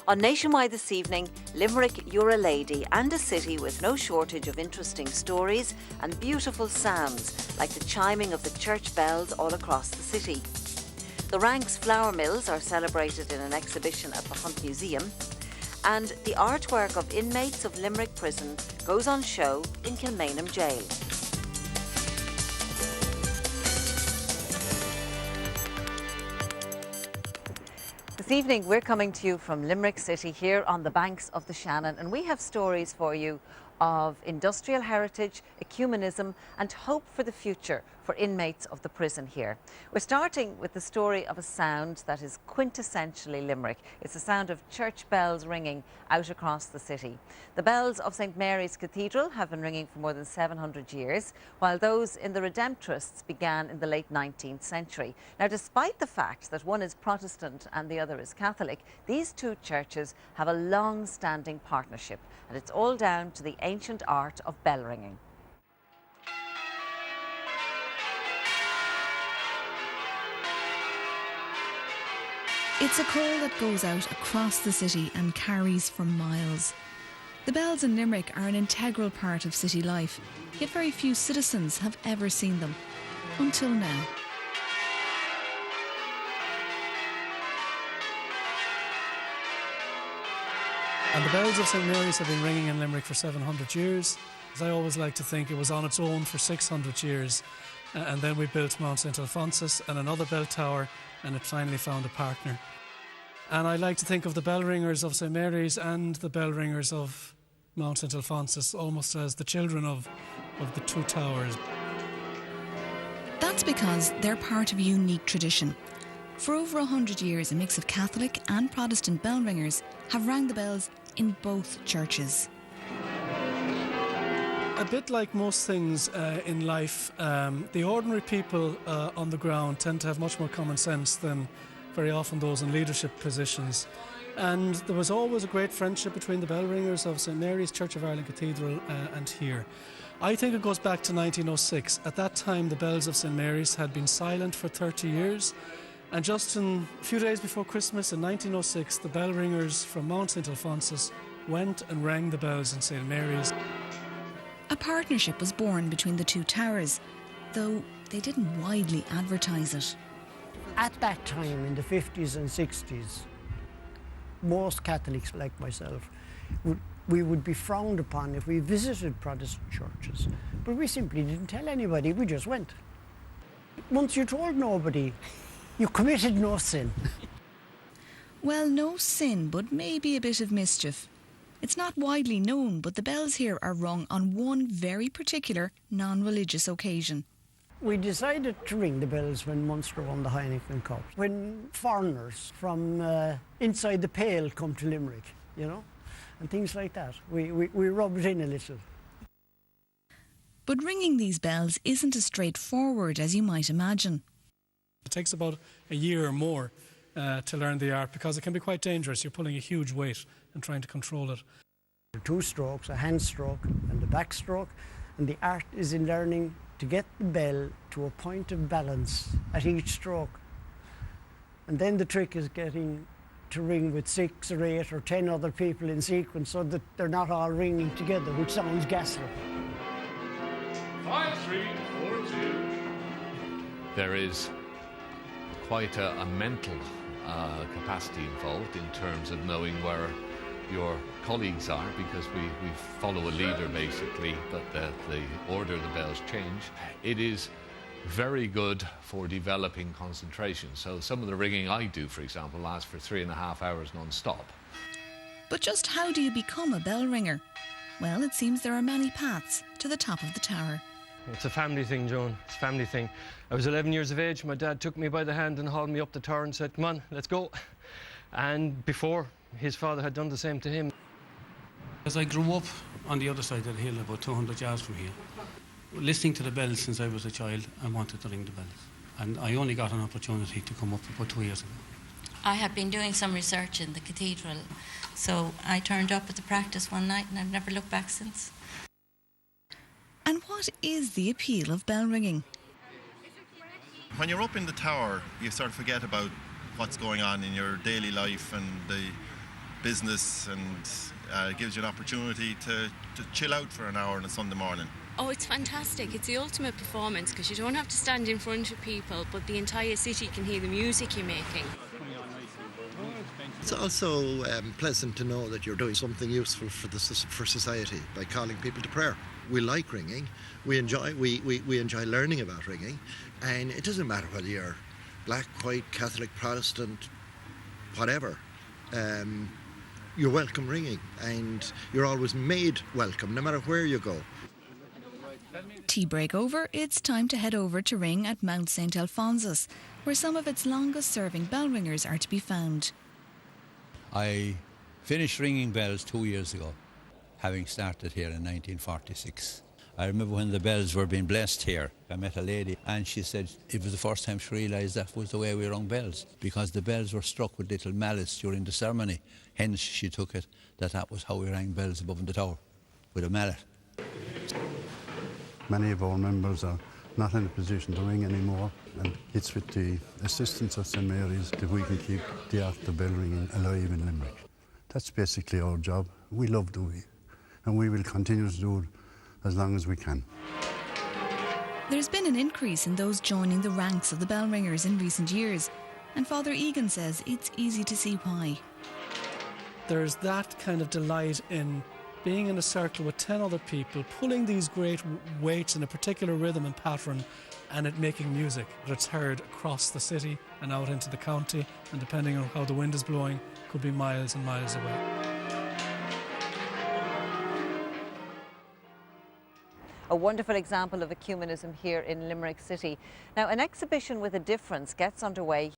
On Nationwide this evening, Limerick, you're a lady, and a city with no shortage of interesting stories and beautiful sounds, like the chiming of the church bells all across the city. The Ranks flour mills are celebrated in an exhibition at the Hunt Museum, and the artwork of inmates of Limerick Prison goes on show in Kilmainham Jail. This evening we're coming to you from Limerick City here on the banks of the Shannon, and we have stories for you of industrial heritage, ecumenism and hope for the future for inmates of the prison here. We're starting with the story of a sound that is quintessentially Limerick. It's the sound of church bells ringing out across the city. The bells of St Mary's Cathedral have been ringing for more than 700 years, while those in the Redemptorists began in the late 19th century. Now, despite the fact that one is Protestant and the other is Catholic, these two churches have a long-standing partnership, and it's all down to the ancient art of bell ringing. It's a call that goes out across the city and carries for miles. The bells in Limerick are an integral part of city life, yet very few citizens have ever seen them, until now. And the bells of St Mary's have been ringing in Limerick for 700 years. As I always like to think, it was on its own for 600 years. And then we built Mount St Alphonsus and another bell tower, and it finally found a partner. And I like to think of the bell ringers of St Mary's and the bell ringers of Mount St Alphonsus almost as the children of the two towers. That's because they're part of a unique tradition. For over 100 years, a mix of Catholic and Protestant bell ringers have rang the bells in both churches. A bit like most things in life, the ordinary people on the ground tend to have much more common sense than very often those in leadership positions. And there was always a great friendship between the bell ringers of St Mary's Church of Ireland Cathedral and here. I think it goes back to 1906. At that time, the bells of St Mary's had been silent for 30 years. And just a few days before Christmas in 1906, the bell ringers from Mount St Alphonsus went and rang the bells in St Mary's. A partnership was born between the two towers, though they didn't widely advertise it. At that time, in the 50s and 60s, most Catholics like myself, we would be frowned upon if we visited Protestant churches. But we simply didn't tell anybody, we just went. Once you told nobody, you committed no sin. Well, no sin, but maybe a bit of mischief. It's not widely known, but the bells here are rung on one very particular non-religious occasion. We decided to ring the bells when Munster won the Heineken Cup. When foreigners from inside the Pale come to Limerick, you know, and things like that. We rub it in a little. But ringing these bells isn't as straightforward as you might imagine. It takes about a year or more to learn the art because it can be quite dangerous. You're pulling a huge weight and trying to control it. 2 strokes, a hand stroke and a back stroke, and the art is in learning to get the bell to a point of balance at each stroke. And then the trick is getting to ring with 6 or 8 or 10 other people in sequence so that they're not all ringing together, which sounds ghastly. 5, 3, 4, 2. There is quite a mental capacity involved in terms of knowing where your colleagues are, because we follow a leader basically, but the order of the bells change. It is very good for developing concentration. So some of the ringing I do, for example, lasts for 3.5 hours non-stop. But just how do you become a bell ringer? Well, it seems there are many paths to the top of the tower. It's a family thing, Joan. It's a family thing. I was 11 years of age. My dad took me by the hand and hauled me up the tower and said, "Come on, let's go." And before, his father had done the same to him. As I grew up on the other side of the hill, about 200 yards from here, listening to the bells since I was a child, I wanted to ring the bells. And I only got an opportunity to come up about 2 years ago. I had been doing some research in the cathedral, so I turned up at the practice one night and I've never looked back since. And what is the appeal of bell ringing? When you're up in the tower, you sort of forget about what's going on in your daily life and the business, and it gives you an opportunity to chill out for an hour on a Sunday morning. Oh, it's fantastic. It's the ultimate performance because you don't have to stand in front of people, but the entire city can hear the music you're making. It's also pleasant to know that you're doing something useful for society by calling people to prayer. We like ringing. We enjoy learning about ringing, and it doesn't matter whether you're black, white, Catholic, Protestant, whatever. You're welcome ringing, and you're always made welcome no matter where you go. Tea break over, it's time to head over to ring at Mount St Alphonsus, where some of its longest serving bell ringers are to be found. I finished ringing bells 2 years ago, having started here in 1946. I remember when the bells were being blessed here, I met a lady and she said it was the first time she realised that was the way we rung bells, because the bells were struck with little mallets during the ceremony. Hence she took it that was how we rang bells above in the tower, with a mallet. Many of our members are not in a position to ring anymore, and it's with the assistance of St Mary's that we can keep the art of bell ringing alive in Limerick. That's basically our job. We love doing it, and we will continue to do it as long as we can. There's been an increase in those joining the ranks of the bell ringers in recent years, and Father Egan says it's easy to see why. There's that kind of delight in being in a circle with 10 other people, pulling these great weights in a particular rhythm and pattern, and it making music. It's heard across the city and out into the county, and depending on how the wind is blowing, could be miles and miles away. A wonderful example of ecumenism here in Limerick City. Now, an exhibition with a difference gets underway